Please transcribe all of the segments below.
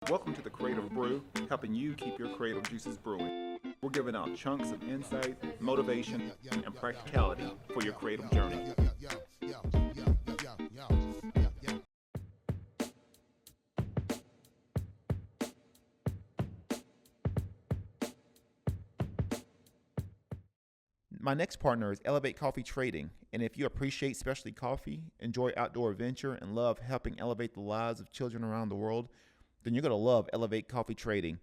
Welcome to the Creative Brew, helping you keep your creative juices brewing. We're giving out chunks of insight, motivation, and practicality for your creative journey. My next partner is Elevate Coffee Trading, and if you appreciate specialty coffee, enjoy outdoor adventure, and love helping elevate the lives of children around the world, then you're going to love Elevate Coffee Trading.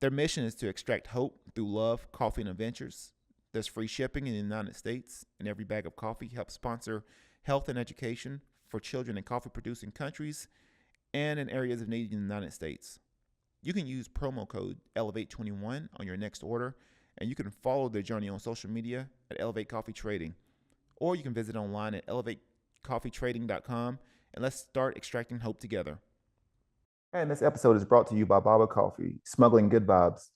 Their mission is to extract hope through love, coffee, and adventures. There's free shipping in the United States, and every bag of coffee helps sponsor health and education for children in coffee-producing countries and in areas of need in the United States. You can use promo code Elevate21 on your next order, and you can follow their journey on social media at Elevate Coffee Trading. Or you can visit online at elevatecoffeetrading.com, and let's start extracting hope together. And this episode is brought to you by Baba Coffee, smuggling good vibes.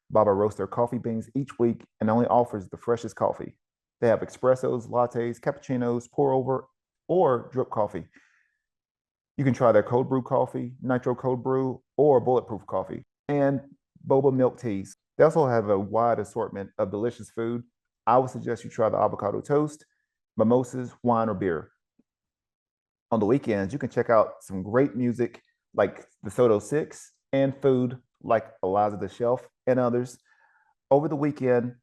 Baba roasts their coffee beans each week and only offers the freshest coffee. They have espressos, lattes, cappuccinos, pour over, or drip coffee. You can try their cold brew coffee, nitro cold brew, or bulletproof coffee, and boba milk teas. They also have a wide assortment of delicious food. I would suggest you try the avocado toast, mimosas, wine, or beer. On the weekends, you can check out some great music like the Soto Six and food like Eliza the Shelf and others over the weekend,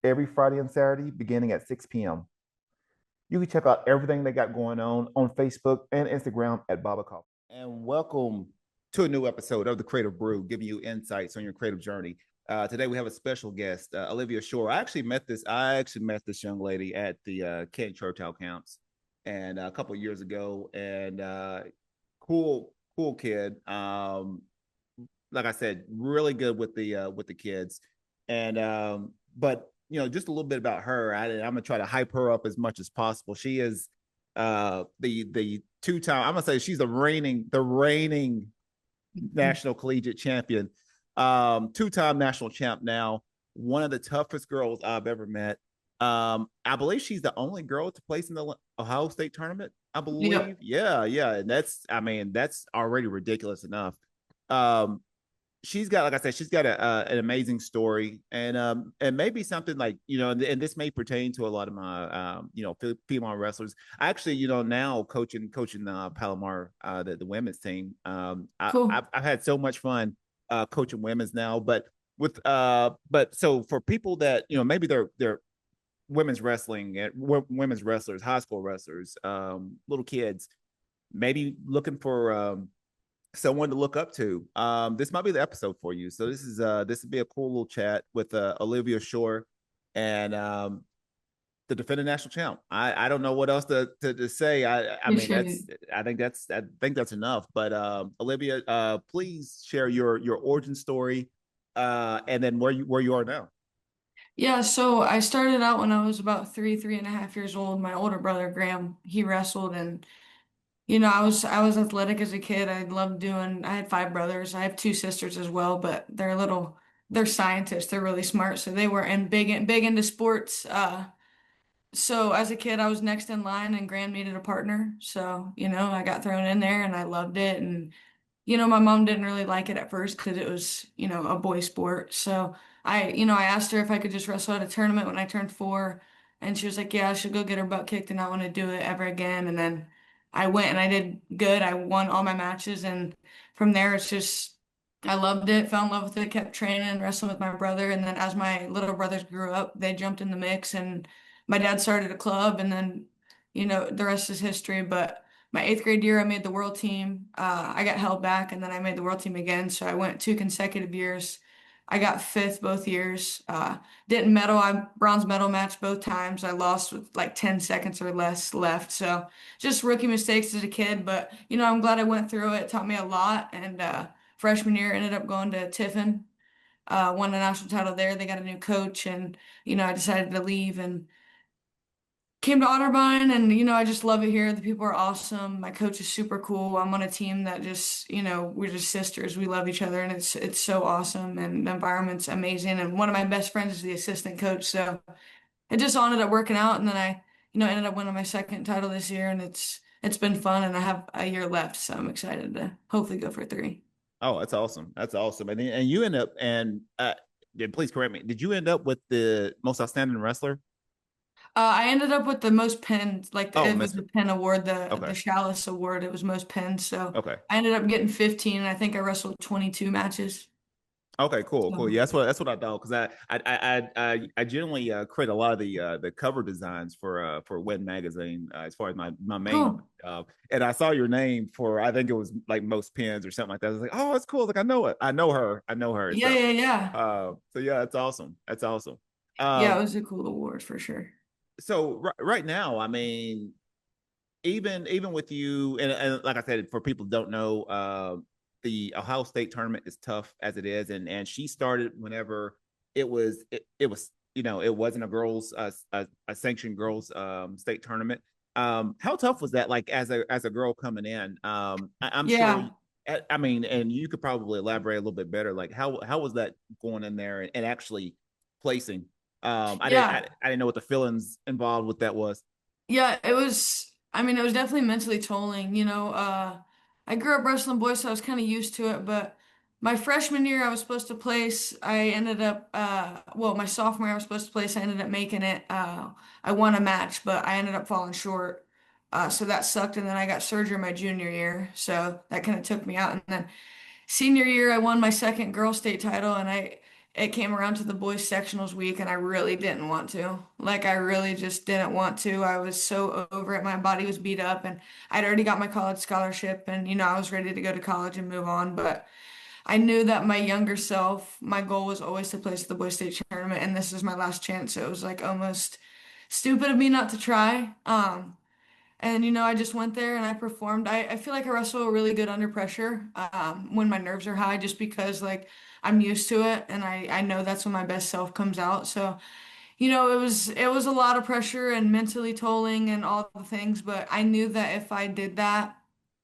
every Friday and Saturday, beginning at 6 p.m. You can check out everything they got going on Facebook and Instagram at Baba Coffee. And welcome to a new episode of the Creative Brew, giving you insights on your creative journey. Today we have a special guest, Olivia Shore. I actually met this young lady at the Kent Churchill camps, and a couple of years ago, and cool kid. Like I said, really good with the kids, and but just a little bit about her. I'm gonna try to hype her up as much as possible. She is the two-time. I'm gonna say she's the reigning national collegiate champion. Two-time national champ now, one of the toughest girls I've ever met. I believe she's the only girl to place in the Ohio State tournament, I believe. Yep. Yeah. And that's already ridiculous enough. She's got, like I said, she's got an amazing story, and maybe something like, and this may pertain to a lot of my, female wrestlers. I actually, now coaching Palomar, the women's team. Cool. I've had so much fun coaching women's now, but so for people that maybe they're women's wrestling, women's wrestlers, high school wrestlers, little kids, maybe looking for someone to look up to, this might be the episode for you. So this would be a cool little chat with Olivia Shore, and the defending national champ. I don't know what else to say. I think that's enough. But Olivia, please share your origin story, and then where you are now. Yeah, so I started out when I was about 3.5 years old. My older brother, Graham, he wrestled, and I was athletic as a kid. I had 5 brothers. I have 2 sisters as well, but they're scientists. They're really smart. So they were big into sports. So as a kid, I was next in line and Graham needed a partner. So, I got thrown in there and I loved it. And, my mom didn't really like it at first because it was, a boy sport. So I asked her if I could just wrestle at a tournament when I turned 4. And she was like, yeah, I should go get her butt kicked and not want to do it ever again. And then I went and I did good. I won all my matches. And from there, I loved it, fell in love with it, kept training, wrestling with my brother. And then as my little brothers grew up, they jumped in the mix, and my dad started a club, and then, the rest is history. But my 8th grade year, I made the world team. I got held back, and then I made the world team again. So I went 2 consecutive years. I got 5th both years. Didn't medal. I bronze medal match both times. I lost with like 10 seconds or less left. So just rookie mistakes as a kid. But, I'm glad I went through it. It taught me a lot. And freshman year, ended up going to Tiffin. Won a national title there. They got a new coach, and I decided to leave and came to Otterbein, and I just love it here. The people are awesome. My coach is super cool. I'm on a team that just, we're just sisters. We love each other, and it's so awesome, and the environment's amazing. And one of my best friends is the assistant coach, so it just all ended up working out. And then I, ended up winning my 2nd title this year, and it's been fun, and I have a year left, so I'm excited to hopefully go for 3. Oh, that's awesome. That's awesome. And you end up and please correct me. Did you end up with the most outstanding wrestler? I ended up with the most pins, like Oh, it was Mister. the pin award, the Okay. Chalice award. It was most pins, so Okay. I ended up getting 15, and I think I wrestled 22 matches. Okay, cool, cool. So Yeah, that's what I thought because I generally create a lot of the cover designs for Win magazine as far as my main cool. and I saw your name for I think it was like most pins or something like that. I was like, oh, that's cool. Like I know it. I know her. Yeah, yeah, yeah. So yeah, that's awesome. That's awesome. Yeah, it Um, was a cool award for sure. so right now, I mean, even with you and like I said, for people who don't know, the Ohio State tournament is tough as it is, and she started whenever it was it wasn't a girls a sanctioned girls state tournament. How tough was that? Like as a girl coming in, I'm sure. Yeah, I mean, and you could probably elaborate a little bit better. Like how was that going in there and actually placing? yeah. I didn't know what the feelings involved with that was. Yeah, it was, I mean, it was definitely mentally tolling, I grew up wrestling boys, so I was kind of used to it, but my freshman year I was supposed to place, I ended up well, my sophomore year I was supposed to place, I ended up making it. I won a match, but I ended up falling short. So that sucked, and then I got surgery my junior year, so that kind of took me out. And then senior year, I won my second girls state title, and I it came around to the boys sectionals week, and I really didn't want to. Like, I really just didn't want to. I was so over it. My body was beat up, and I'd already got my college scholarship, and I was ready to go to college and move on. But I knew that my younger self, my goal was always to place at the boys state tournament, and this is my last chance. So it was like almost stupid of me not to try. And I just went there and I performed. I feel like I wrestle really good under pressure when my nerves are high, just because like I'm used to it and I know that's when my best self comes out. So, it was a lot of pressure and mentally tolling and all the things, but I knew that if I did that,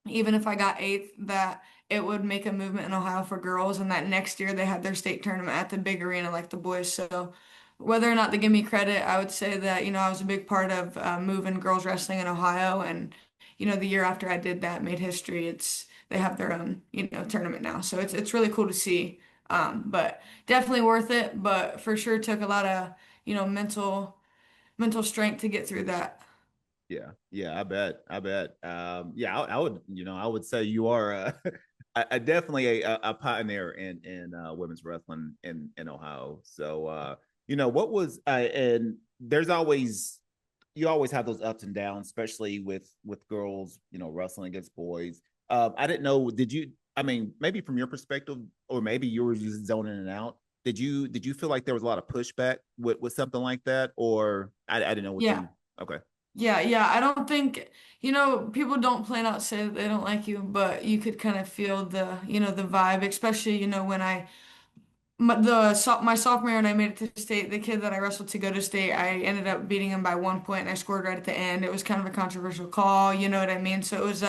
even if I got eighth, that it would make a movement in Ohio for girls, and that next year they had their state tournament at the big arena like the boys. So whether or not they give me credit, I would say that, I was a big part of moving girls wrestling in Ohio, and the year after I did that made history. They have their own, tournament now. So it's really cool to see. But definitely worth it, but for sure took a lot of, mental strength to get through that. Yeah, yeah, I bet. Yeah, I would, I would say you are definitely a pioneer in women's wrestling in Ohio. So, what was and there's always you always have those ups and downs, especially with girls, wrestling against boys. I didn't know. Did you? I mean, maybe from your perspective, or maybe you were just zoning it out. Did you feel like there was a lot of pushback with something like that, or I didn't know what Yeah. you? Okay. Yeah, yeah. I don't think, people don't plain out say that they don't like you, but you could kind of feel the vibe, especially, when my sophomore year and I made it to state. The kid that I wrestled to go to state, I ended up beating him by 1 point, and I scored right at the end. It was kind of a controversial call, you know what I mean? So it was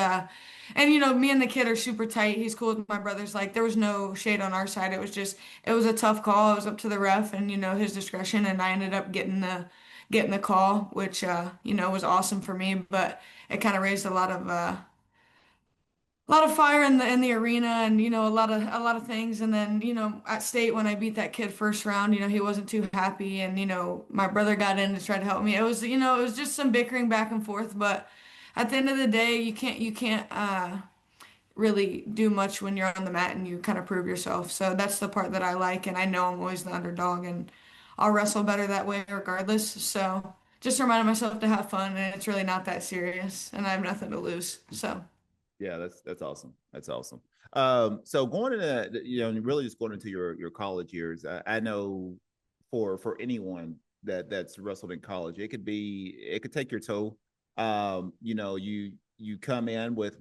and me and the kid are super tight. He's cool with my brothers. Like, there was no shade on our side. It was a tough call. It was up to the ref and his discretion, and I ended up getting the call, which was awesome for me. But it kind of raised a lot of fire in the arena, and a lot of things. And then at state, when I beat that kid first round, he wasn't too happy, and my brother got in to try to help me. It was just some bickering back and forth, but at the end of the day, you can't really do much when you're on the mat and you kind of prove yourself. So that's the part that I like, and I know I'm always the underdog, and I'll wrestle better that way regardless. So just reminding myself to have fun, and it's really not that serious, and I have nothing to lose. So Yeah, that's awesome. That's awesome. So going into really just going into your college years, I know for anyone that's wrestled in college, it could take your toll. You come in with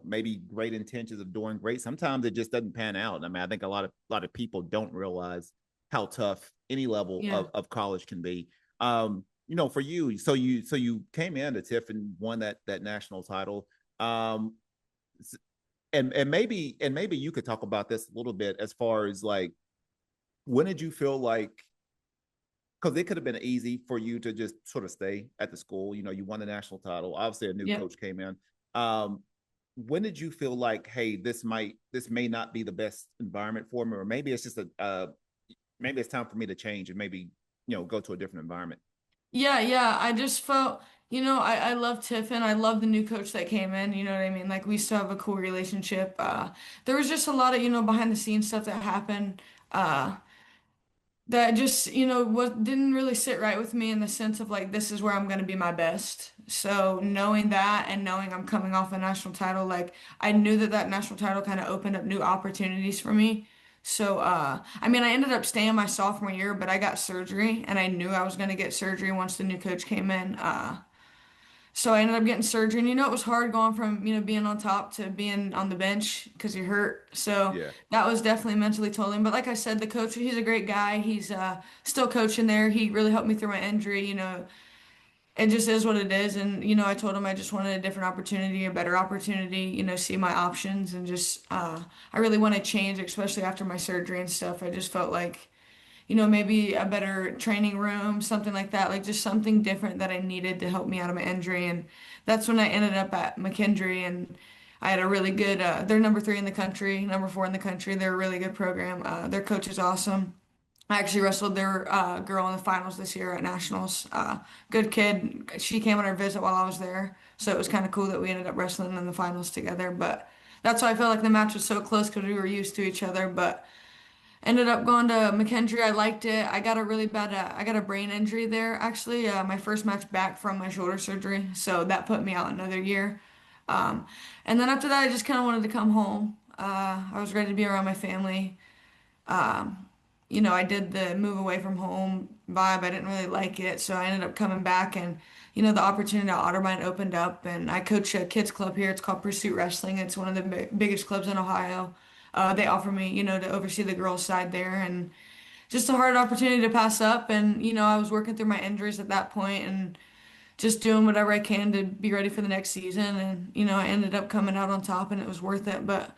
maybe great intentions of doing great. Sometimes it just doesn't pan out. I mean, I think a lot of people don't realize how tough any level yeah. of college can be. For you, so you came in to TIFF and won that national title. Um, and maybe you could talk about this a little bit as far as like when did you feel like because it could have been easy for you to just sort of stay at the school. You won the national title. Obviously, a new Yep. coach came in. Um, when did you feel like, hey, this may not be the best environment for me, or maybe it's just a maybe it's time for me to change and maybe go to a different environment? Yeah, yeah. I just felt, I love Tiffin. I love the new coach that came in. You know what I mean? Like we still have a cool relationship. There was just a lot of, behind the scenes stuff that happened. Uh, that just, what didn't really sit right with me in the sense of like this is where I'm gonna be my best. So knowing that and knowing I'm coming off a national title, like I knew that that national title kind of opened up new opportunities for me. So I mean I ended up staying my sophomore year, but I got surgery and I knew I was gonna get surgery once the new coach came in. So I ended up getting surgery, and it was hard going from, being on top to being on the bench because you're hurt. So Yeah. that was definitely mentally tolling. But like I said, the coach, he's a great guy. He's still coaching there. He really helped me through my injury. It just is what it is. And, I told him I just wanted a different opportunity, a better opportunity, see my options and just I really want to change, especially after my surgery and stuff. I just felt like maybe a better training room, something like that, like just something different that I needed to help me out of my injury. And that's when I ended up at McKendree, and I had a really good, they're number three in the country, number four in the country. They're a really good program. Their coach is awesome. I actually wrestled their girl in the finals this year at nationals. Good kid. She came on our visit while I was there, so it was kind of cool that we ended up wrestling in the finals together. But that's why I felt like the match was so close because we were used to each other. But ended up going to McKendree. I liked it. I got a really bad, I got a brain injury there actually. My first match back from my shoulder surgery, so that put me out another year. Um, and then after that, I just kind of wanted to come home. I was ready to be around my family. I did the move away from home vibe. I didn't really like it, so I ended up coming back, and the opportunity at Otterbein opened up, and I coach a kids club here. It's called Pursuit Wrestling. It's one of the biggest clubs in Ohio. They offer me, to oversee the girls' side there, and just a hard opportunity to pass up. And I was working through my injuries at that point, and just doing whatever I can to be ready for the next season. And I ended up coming out on top, and it was worth it. But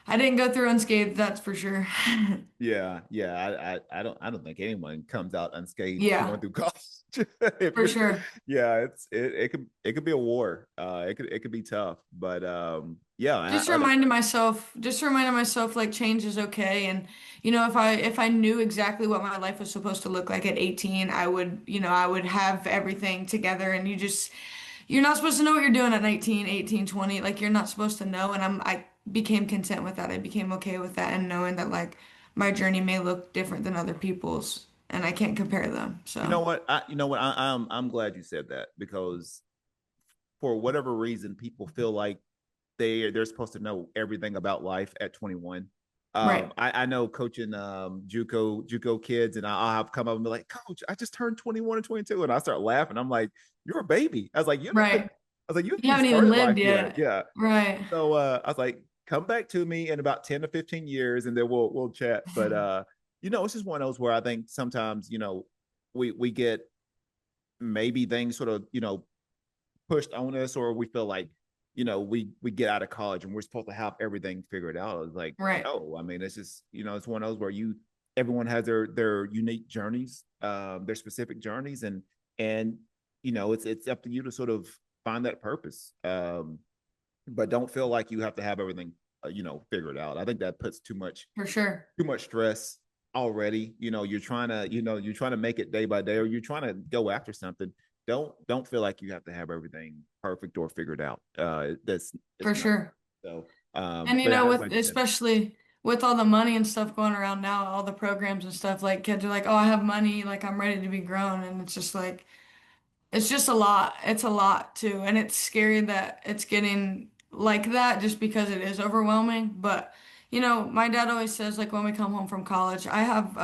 I didn't go through unscathed, that's for sure. Yeah, yeah. I don't think anyone comes out unscathed Yeah, going through college. for sure. Yeah, it could be a war. It could be tough, but yeah, Just reminding myself like change is okay. And if I knew exactly what my life was supposed to look like at 18, I would have everything together. And you're not supposed to know what you're doing at 19, 18, 20. Like you're not supposed to know. And I became content with that. I became okay with that and knowing that like my journey may look different than other people's and I can't compare them. So, you know what, I'm glad you said that because for whatever reason, people feel like they're supposed to know everything about life at 21. right, I know coaching JUCO kids, and I'll have come up and be like, Coach, I just turned 21 and 22, and I start laughing. I'm like, you're a baby. I was like, right. you haven't You even haven't even started life lived yet. yet. Yeah. Right. So I was like, come back to me in about 10 to 15 years, and then we'll chat. But it's just one of those where I think sometimes we get maybe things sort of pushed on us, or we feel like we get out of college and we're supposed to have everything figured out. It's like, Right. no, I mean, it's just it's one of those where everyone has their unique journeys, their specific journeys, and it's up to you to sort of find that purpose, but don't feel like you have to have everything figured out. I think that puts For sure. too much stress already. You're trying to make it day by day, or you're trying to go after something. Don't feel like you have to have everything perfect or figured out. That's For it's not. swith So but I'm with glad you said that. especially with all the money and stuff going around now, all the programs and stuff, like kids are like, "Oh, I have money, like I'm ready to be grown." And it's just like it's just a lot. It's a lot too. And it's scary that it's getting like that just because it is overwhelming. But, my dad always says, like, when we come home from college, I have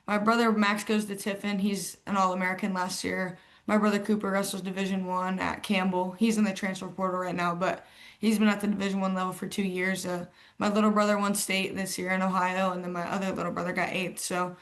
my brother Max goes to Tiffin. He's an All-American last year. My brother Cooper wrestles Division 1 at Campbell. He's in the transfer portal right now, but he's been at the Division 1 level for 2 years. My little brother won state this year in Ohio, and then my other little brother got eighth. So,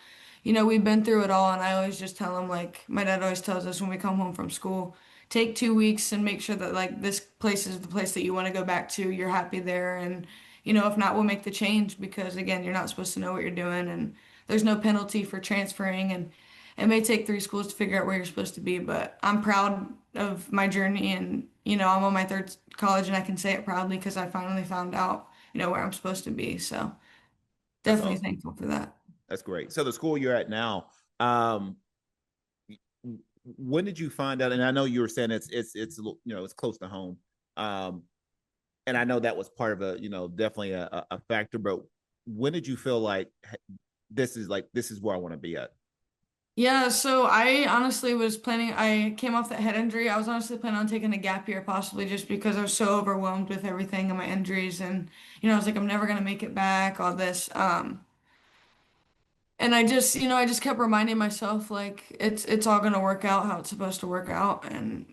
we've been through it all, and I always just tell him, like, my dad always tells us when we come home from school, take 2 weeks and make sure that, like, this place is the place that you want to go back to. You're happy there. And, if not, we'll make the change because, again, you're not supposed to know what you're doing, and there's no penalty for transferring. And it may take three schools to figure out where you're supposed to be, but I'm proud of my journey and, I'm on my third college and I can say it proudly because I finally found out, where I'm supposed to be. So That's definitely awesome. thankful for that. That's great. So the school you're at now, um, when did you find out? And I know you were saying it's it's close to home. Um, and I know that was part of a definitely a factor. But when did you feel like this is where I want to be at? Yeah, so I honestly was planning, I came off that head injury. I was honestly planning on taking a gap year possibly just because I was so overwhelmed with everything and my injuries and I was like I'm never gonna make it back, all this. And I just kept reminding myself like it's all gonna work out how it's supposed to work out. And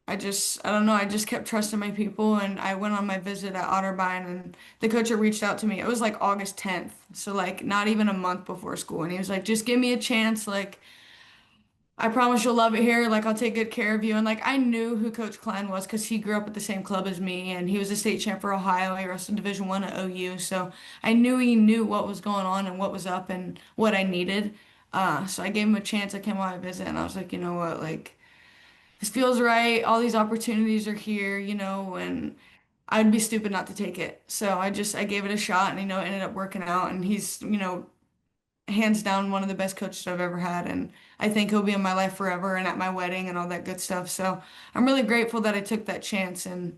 I don't know, I just kept trusting my people and I went on my visit at Otterbein and the coach had reached out to me. It was like August 10th, so like not even a month before school. And he was like, just give me a chance, like I promise you'll love it here. Like I'll take good care of you. And like I knew who Coach Klein was because he grew up at the same club as me, and he was a state champ for Ohio. He wrestled Division I at OU, so I knew he knew what was going on and what was up and what I needed. So I gave him a chance. I came on a visit, and I was like, you know what, like this feels right. All these opportunities are here, and I'd be stupid not to take it. So I gave it a shot, and it ended up working out. And he's hands down one of the best coaches I've ever had, and I think he'll be in my life forever and at my wedding and all that good stuff. So I'm really grateful that I took that chance and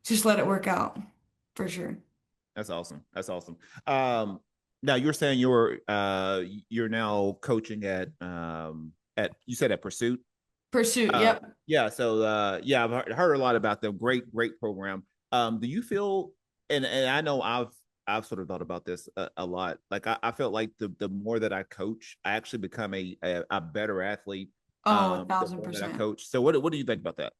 just let it work out for sure. That's awesome. That's awesome. Now you're saying you're now coaching at you said at Pursuit. Pursuit, yep. Yeah. So yeah, I've heard a lot about them. Great program. Do you feel and I know I've sort of thought about this a lot. Like I felt like the more that I coach, I actually become a better athlete. Oh, a The thousand more that I percent. coach. So what do you think about that?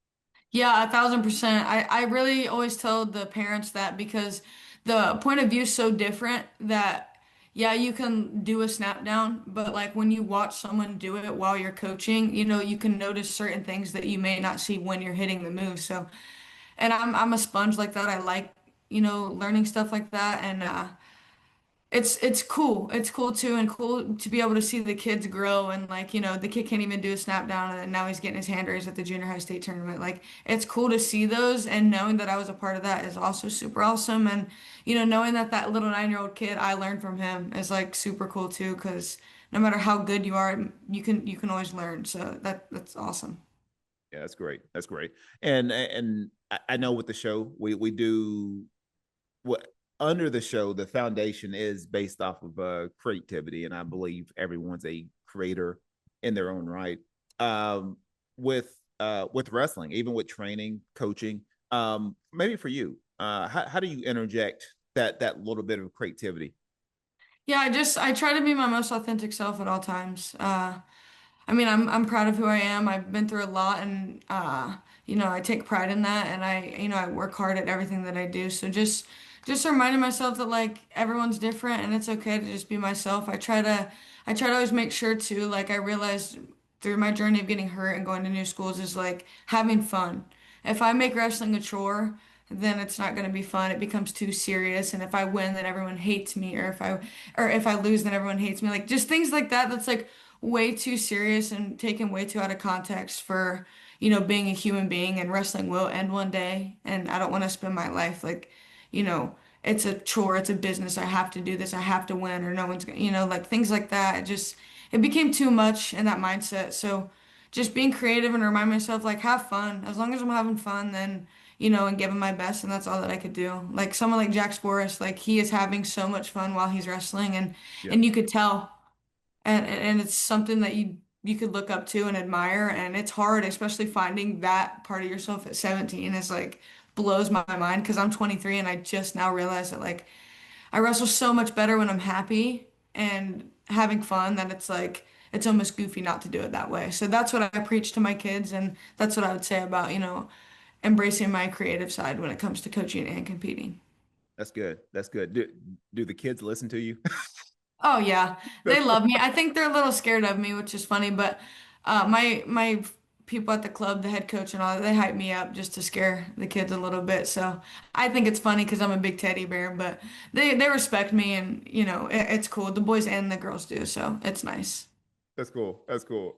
Yeah, 1,000%. I really always tell the parents that because the point of view is so different that yeah, you can do a snap down, but like when you watch someone do it while you're coaching, you can notice certain things that you may not see when you're hitting the move. So, and I'm a sponge like that. I like, learning stuff like that and it's cool. It's cool too, and cool to be able to see the kids grow and like, the kid can't even do a snap down and now he's getting his hand raised at the junior high state tournament. Like it's cool to see those and knowing that I was a part of that is also super awesome. And knowing that that little 9-year-old kid I learned from him is like super cool too, because no matter how good you are, you can always learn. So that's awesome. Yeah, that's great. That's great. And I know with the show we do what under the show the foundation is based off of creativity, and I believe everyone's a creator in their own right. Um, with wrestling, even with training, coaching, maybe for you, how do you interject that little bit of creativity? Yeah, I try to be my most authentic self at all times. I mean, I'm proud of who I am. I've been through a lot and I take pride in that and I work hard at everything that I do. So just reminding myself that like everyone's different and it's okay to just be myself. I try to always make sure too, like I realized through my journey of getting hurt and going to new schools is like having fun. If I make wrestling a chore, then it's not going to be fun. It becomes too serious. And if I win, then everyone hates me. Or if I lose, then everyone hates me. Like just things like that. That's like way too serious and taken way too out of context for, being a human being. And wrestling will end one day. And I don't want to spend my life like, you know, it's a chore. It's a business. I have to do this. I have to win, or no one's gonna, like things like that. It became too much in that mindset. So just being creative and remind myself like have fun. As long as I'm having fun, then and giving my best, and that's all that I could do. Like someone like Jack Sporus, like he is having so much fun while he's wrestling, and Yeah, and you could tell, and it's something that you could look up to and admire, and it's hard, especially finding that part of yourself at 17 is like blows my mind because I'm 23 and I just now realize that like I wrestle so much better when I'm happy and having fun that it's like it's almost goofy not to do it that way. So that's what I preach to my kids, and that's what I would say about, embracing my creative side when it comes to coaching and competing. that's good. That's good. Do the kids listen to you? Oh yeah, they love me. I think they're a little scared of me, which is funny, but my people at the club, the head coach and all, they hype me up just to scare the kids a little bit. So I think it's funny because I'm a big teddy bear, but they respect me and it's cool. The boys and the girls do, so it's nice. That's cool. That's cool.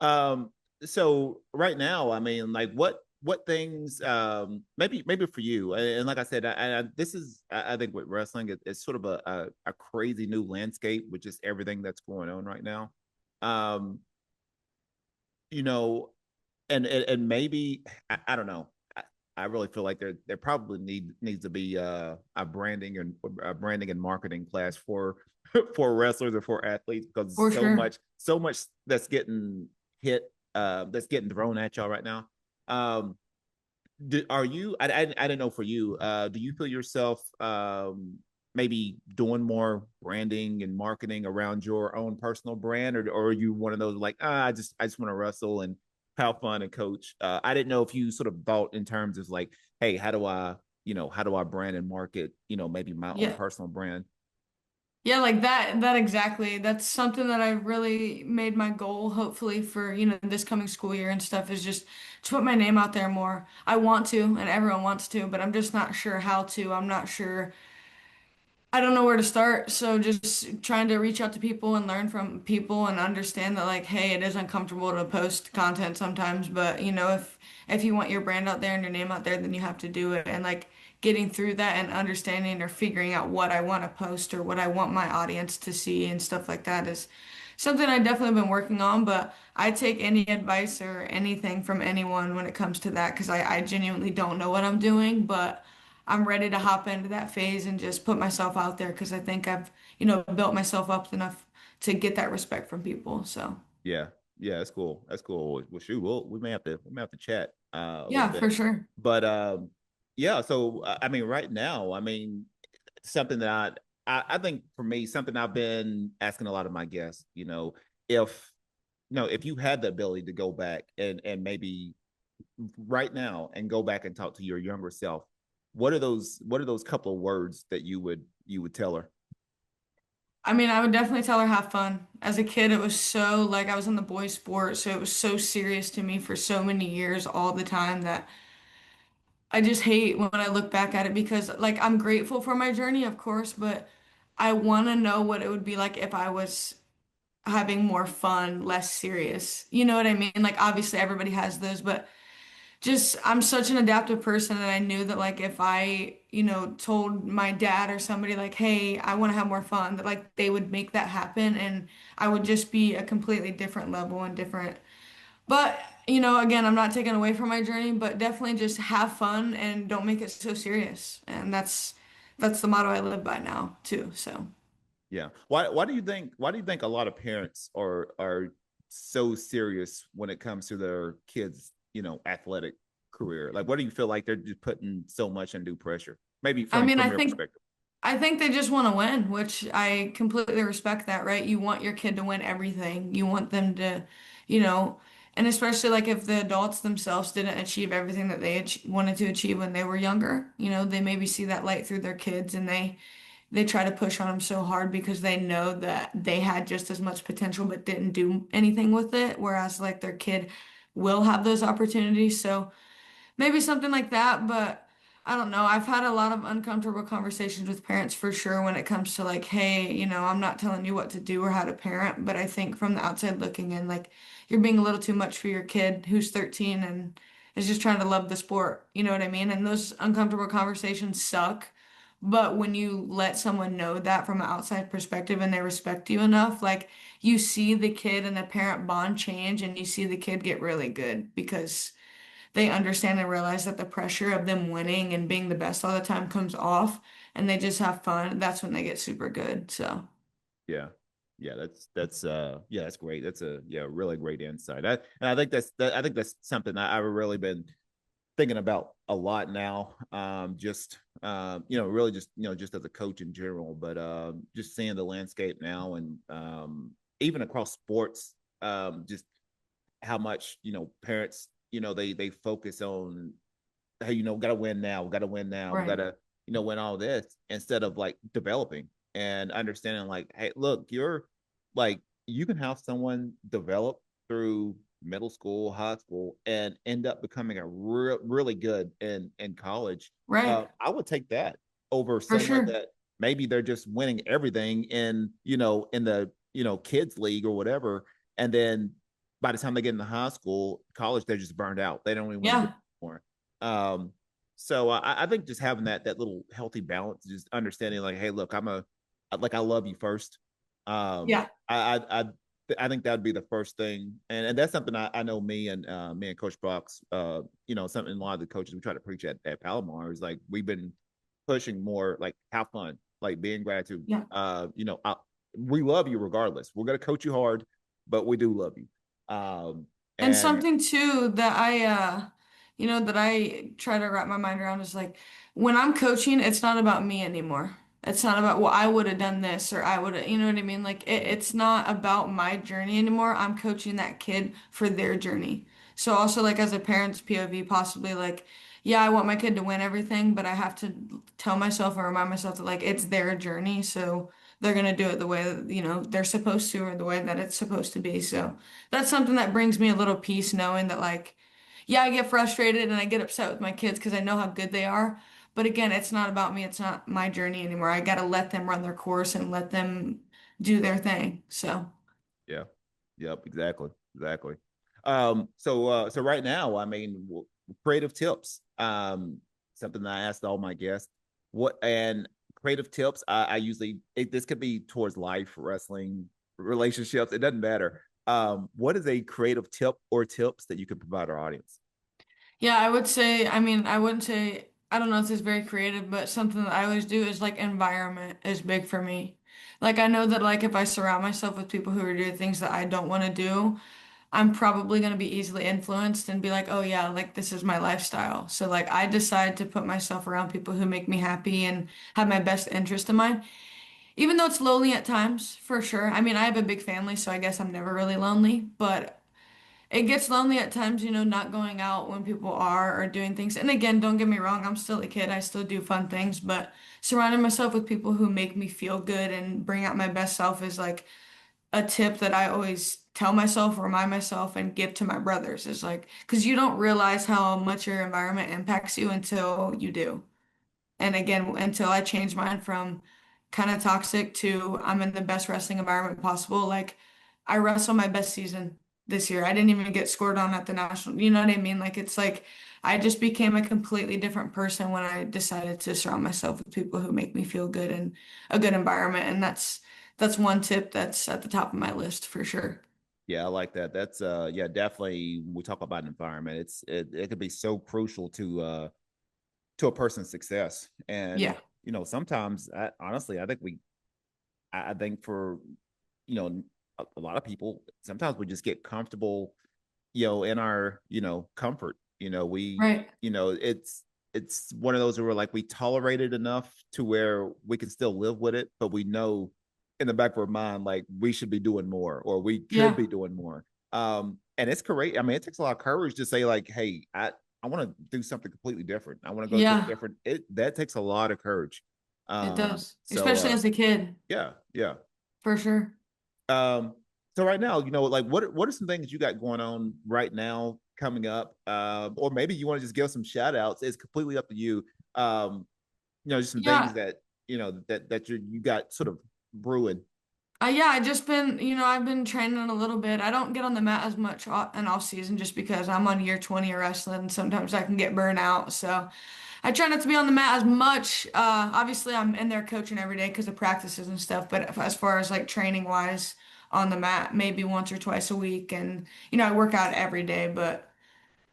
um, so right now, I mean, like what things maybe for you, and like I said, this is I think with wrestling, it's sort of a crazy new landscape with just everything that's going on right now. Um, you know, and maybe I don't know. I really feel like there probably needs to be a branding and marketing class for for wrestlers or for athletes because For sure. so much that's getting hit that's getting thrown at y'all right now. Um, are you? I didn't know for you. Do you feel yourself maybe doing more branding and marketing around your own personal brand, or are you one of those like I just want to wrestle and have fun and coach? I didn't know if you sort of thought in terms of like, hey, how do I how do I brand and market maybe my own Yeah. personal brand? Yeah, like that exactly. That's something that I really made my goal, hopefully, for, this coming school year and stuff, is just to put my name out there more. I want to, and everyone wants to, but I'm just not sure how to. I'm not sure. I don't know where to start. So just trying to reach out to people and learn from people and understand that, like, hey, it is uncomfortable to post content sometimes, but if you want your brand out there and your name out there, then you have to do it. And like getting through that and understanding or figuring out what I want to post or what I want my audience to see and stuff like that is something I definitely been working on, but I take any advice or anything from anyone when it comes to that because I genuinely don't know what I'm doing, but I'm ready to hop into that phase and just put myself out there because I think I've, built myself up enough to get that respect from people. So, Yeah, yeah, that's cool. That's cool. Well, shoot, we may have to chat a little yeah, bit, for sure. but yeah. So I mean, right now, I mean, something that I think for me, something I've been asking a lot of my guests, if if you had the ability to go back and maybe right now and go back and talk to your younger self, what are those couple of words that you would tell her? I mean, I would definitely tell her have fun. As a kid, it was so like I was in the boys' sport, so it was so serious to me for so many years, all the time that I just hate when I look back at it because like I'm grateful for my journey, of course, but I want to know what it would be like if I was having more fun, less serious. You know what I mean? Like obviously everybody has those, but just I'm such an adaptive person and I knew that like if I, told my dad or somebody like, "Hey, I want to have more fun," that like they would make that happen and I would just be a completely different level and different. But, again, I'm not taking away from my journey, but definitely just have fun and don't make it so serious. And that's the motto I live by now too. So, Yeah. Why do you think a lot of parents are so serious when it comes to their kids, athletic career? Like what do you feel like they're just putting so much undue pressure? Maybe I mean, from I your think perspective. I think they just want to win, which I completely respect that, right? You want your kid to win everything. You want them to, you know, and especially like if the adults themselves didn't achieve everything that they wanted to achieve when they were younger, they maybe see that light through their kids and they try to push on them so hard because they know that they had just as much potential but didn't do anything with it, whereas like their kid will have those opportunities. So maybe something like that, but I don't know. I've had a lot of uncomfortable conversations with parents for sure when it comes to like, hey, I'm not telling you what to do or how to parent, but I think from the outside looking in, like you're being a little too much for your kid who's 13 and is just trying to love the sport. You know what I mean? And those uncomfortable conversations suck. But when you let someone know that from an outside perspective and they respect you enough, like you see the kid and the parent bond change and you see the kid get really good because they understand and realize that the pressure of them winning and being the best all the time comes off and they just have fun. That's when they get super good. So, Yeah. Yeah, that's yeah, that's great. That's a really great insight. And I think I think that's something I've really been thinking about a lot now. Just really just just as a coach in general, but just seeing the landscape now and even across sports, just how much parents they focus on, hey, gotta win now, gotta win now, right, gotta win all this instead of like developing and understanding like, hey, look, you're like you can have someone develop through middle school, high school, and end up becoming a really good in college. right, I would take that over for someone sure. that maybe they're just winning everything in in the kids league or whatever, and then by the time they get into high school, college, they're just burned out. They don't even want to do Yeah. it anymore. So I think just having that little healthy balance, just understanding like, hey, look, I love you first. Yeah. I think that would be the first thing, and that's something I know me and Coach Brock's, something a lot of the coaches we try to preach at Palomar is like we've been pushing more like have fun, like being gratitude. Yeah. We love you regardless. We're gonna coach you hard, but we do love you. And And something too that that I try to wrap my mind around is like when I'm coaching, it's not about me anymore. It's not about, well, I would have done this or I would have, you know what I mean? Like it's not about my journey anymore. I'm coaching that kid for their journey. So also like as a parent's POV, possibly like, yeah, I want my kid to win everything, but I have to tell myself or remind myself that like it's their journey. So they're gonna do it the way that, they're supposed to or the way that it's supposed to be. So that's something that brings me a little peace knowing that like yeah, I get frustrated and I get upset with my kids because I know how good they are. But again, it's not about me. It's not my journey anymore. I got to let them run their course and let them do their thing. So, yeah, yep, exactly, exactly. So right now, I mean, creative tips. Something that I asked all my guests. What and creative tips? I usually this could be towards life, wrestling, relationships. It doesn't matter. What is a creative tip or tips that you could provide our audience? yeah, I would say, I mean, I wouldn't say, I don't know if this is very creative, but something that I always do is like environment is big for me. Like, I know that like if I surround myself with people who are doing things that I don't want to do, I'm probably going to be easily influenced and be like, oh yeah, like this is my lifestyle. So like I decide to put myself around people who make me happy and have my best interest in mind. Even though it's lonely at times, for sure. I mean, I have a big family, so I guess I'm never really lonely, but it gets lonely at times, not going out when people are or doing things. And again, don't get me wrong, I'm still a kid. I still do fun things, but surrounding myself with people who make me feel good and bring out my best self is like a tip that I always tell myself, remind myself, and give to my brothers is like, because you don't realize how much your environment impacts you until you do. And again, until I changed mine from kind of toxic to I'm in the best wrestling environment possible. Like I wrestled my best season this year. I didn't even get scored on at the national, you know what I mean? Like it's like I just became a completely different person when I decided to surround myself with people who make me feel good and a good environment. And that's one tip that's at the top of my list for sure. Yeah, I like that. That's yeah, definitely when we talk about environment. It could be so crucial to a person's success. And Yeah. sometimes honestly, I think for you know a lot of people, sometimes we just get comfortable, in our, comfort. We, Right. it's one of those where like we tolerate it enough to where we can still live with it, but we know in the back of our mind like we should be doing more or we could Yeah. be doing more. And it's great. I mean, it takes a lot of courage to say like, hey, I want to do something completely different. I want to go to a Yeah, different. It That takes a lot of courage. it does. So Especially as a kid, yeah, yeah. for sure. Um, so right now, like what are some things you got going on right now coming up? Or maybe you want to just give some shout outs. It's completely up to you. Just some things Yeah. that that you got sort of brewing. Yeah, I just been, I've been training a little bit. I don't get on the mat as much in off season just because I'm on year 20 of wrestling. Sometimes I can get burnt out. So I try not to be on the mat as much. Obviously, I'm in there coaching every day because of practices and stuff. But as far as like training wise on the mat, maybe once or twice a week. And, I work out every day. But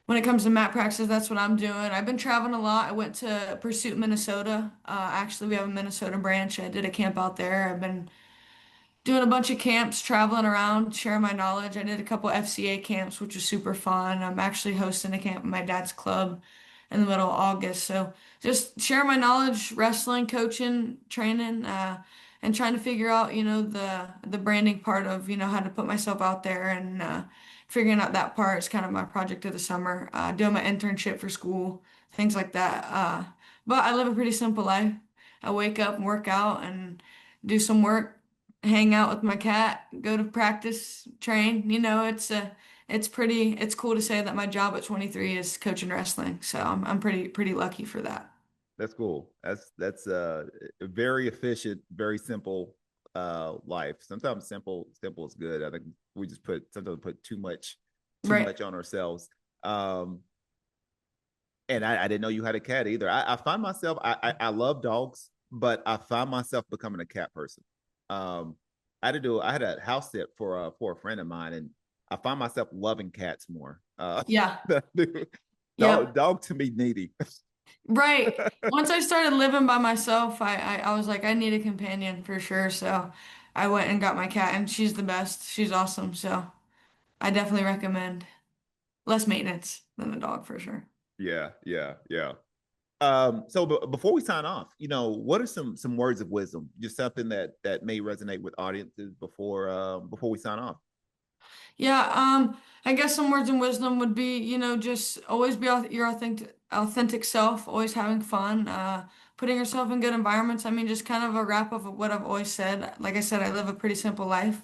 when it comes to mat practices, that's what I'm doing. I've been traveling a lot. I went to Pursuit, Minnesota. Actually, we have a Minnesota branch. I did a camp out there. I've been doing a bunch of camps, traveling around, sharing my knowledge. I did a couple FCA camps, which was super fun. I'm actually hosting a camp in my dad's club in the middle of August. So just share my knowledge, wrestling, coaching, training, and trying to figure out, the branding part of, how to put myself out there and figuring out that part is kind of my project of the summer. Doing my internship for school, things like that. But I live a pretty simple life. I wake up and work out and do some work, hang out with my cat, go to practice, train. It's cool to say that my job at 23 is coaching wrestling. So I'm pretty lucky for that. That's cool. That's very efficient, very simple. life. Sometimes simple is good. I think we just sometimes put too Right. much on ourselves. Um, and I didn't know you had a cat either. I find myself I love dogs, but I find myself becoming a cat person. Um, I had a house sit for a friend of mine, and I find myself loving cats more. Yeah. dog Yep. dog to me needy. Right. Once I started living by myself, I was like, I need a companion for sure. So I went and got my cat, and she's the best. She's awesome. So I definitely recommend less maintenance than a dog for sure. Yeah. So before we sign off, what are some words of wisdom, just something that may resonate with audiences before we sign off? Yeah, I guess some words of wisdom would be, just always be your authentic self, always having fun, putting yourself in good environments. I mean, just kind of a wrap of what I've always said. Like I said, I live a pretty simple life.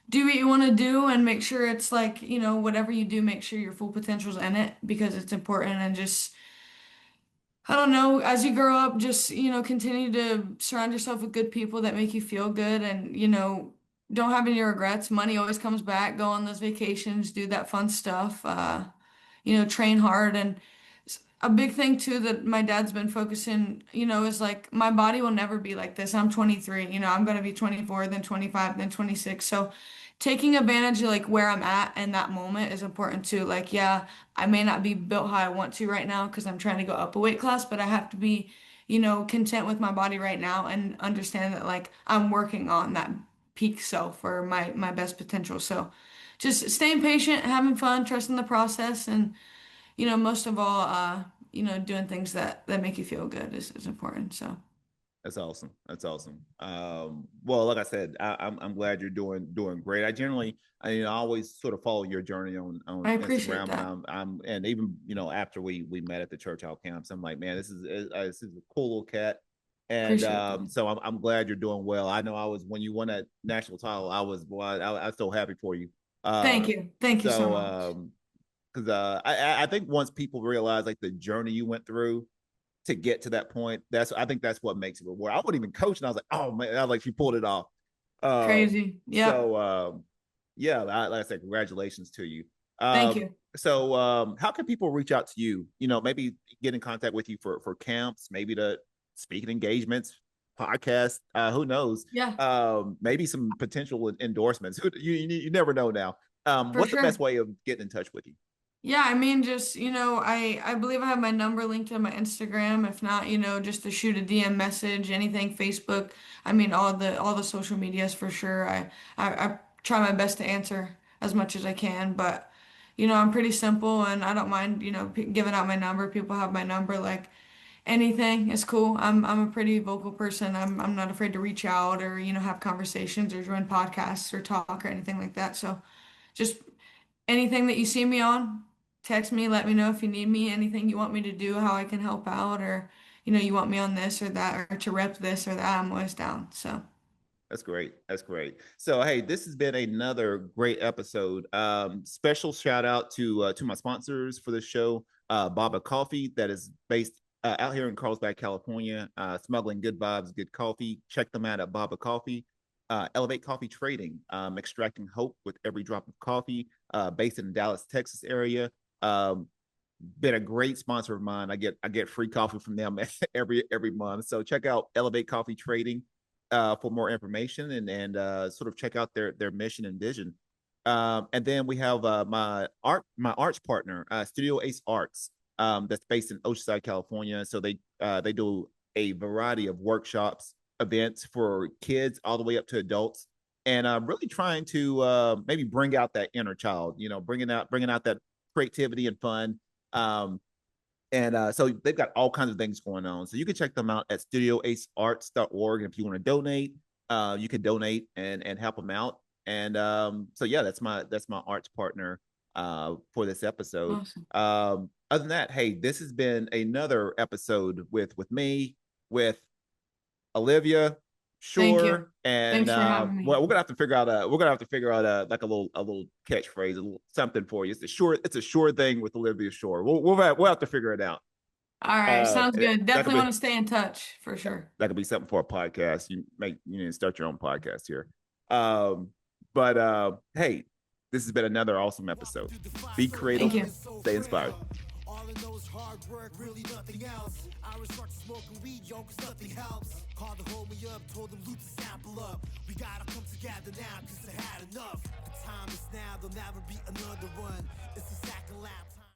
Do what you want to do and make sure it's like, whatever you do, make sure your full potential's in it because it's important and just I don't know, as you grow up, just, continue to surround yourself with good people that make you feel good and, don't have any regrets. Money always comes back. Go on those vacations, do that fun stuff. Train hard. And a big thing too that my dad's been focusing, is like my body will never be like this. I'm 23, I'm going to be 24, then 25, then 26. So taking advantage of like where I'm at in that moment is important too. Like, yeah, I may not be built how I want to right now because I'm trying to go up a weight class, but I have to be, content with my body right now and understand that like I'm working on that peak self or my best potential. So just staying patient, having fun, trusting the process, and most of all, doing things that make you feel good is important. So That's awesome. That's awesome. Well, like I said, I'm glad you're doing great. I always sort of follow your journey I on appreciate Instagram, and that. I'm and even after we met at the church out camps, I'm like, man, this is a cool little cat, and Appreciate that. so I'm glad you're doing well. I know I was when you won that national title, I was boy, I was so happy for you. Thank Uh, you. Thank you so so much. because I think once people realize like the journey you went through to get to that point. I think that's what makes it reward. I wasn't even coaching. I was like, oh man, I was like she pulled it off. Um, Crazy. Yep. so yeah, like I said, congratulations to you. Thank you. So how can people reach out to you? Maybe get in contact with you for camps, maybe to speaking engagements, podcasts. Who knows? Yeah, Maybe some potential endorsements. You never know now. for What's the best sure. way of getting in touch with you? Yeah, I mean, just, I believe I have my number linked to my Instagram. If not, just to shoot a DM message, anything, Facebook. I mean, all the social medias for sure. I try my best to answer as much as I can, but I'm pretty simple and I don't mind, giving out my number. People have my number, like anything is cool. I'm a pretty vocal person. I'm not afraid to reach out or, have conversations or join podcasts or talk or anything like that. So just anything that you see me on, text me, let me know if you need me, anything you want me to do, how I can help out, or you want me on this or that, or to rep this or that, I'm always down. So That's great. That's great. So, hey, this has been another great episode. Special shout out to my sponsors for the show, Baba Coffee, that is based out here in Carlsbad, California, smuggling good vibes, good coffee. Check them out at Baba Coffee. Elevate Coffee Trading, extracting hope with every drop of coffee, based in the Dallas, Texas area. Um, Been a great sponsor of mine. I get free coffee from them every month. So check out Elevate Coffee Trading for more information and sort of check out their mission and vision. And then we have my arts partner, Studio Ace Arts, that's based in Oceanside, California. So they do a variety of workshops, events for kids all the way up to adults, and really trying to maybe bring out that inner child. Bringing out that creativity and fun. And so they've got all kinds of things going on. So you can check them out at studioacearts.org. And if you want to donate, you can donate and help them out. And so yeah, that's my arts partner for this episode. awesome. Other than that, hey, this has been another episode with me, with Olivia Thank you. Shore, and Thanks for having me. well, we're gonna have to figure out like a little catchphrase, something for you. It's a sure thing with Olivia Shore. We'll have to figure it out. All right, sounds good. That could Definitely be want to stay in touch for sure. that could be something for a podcast. You need to start your own podcast here. But hey, this has been another awesome episode. Be creative, Thank you. stay inspired. All I know is hard work, really nothing else. I resort to smoking weed, yo, cause nothing helps. Called to hold me up, told them loot to sample up. We gotta come together now, cause I had enough. The time is now, there'll never be another one. It's a SOUNDCLOUD.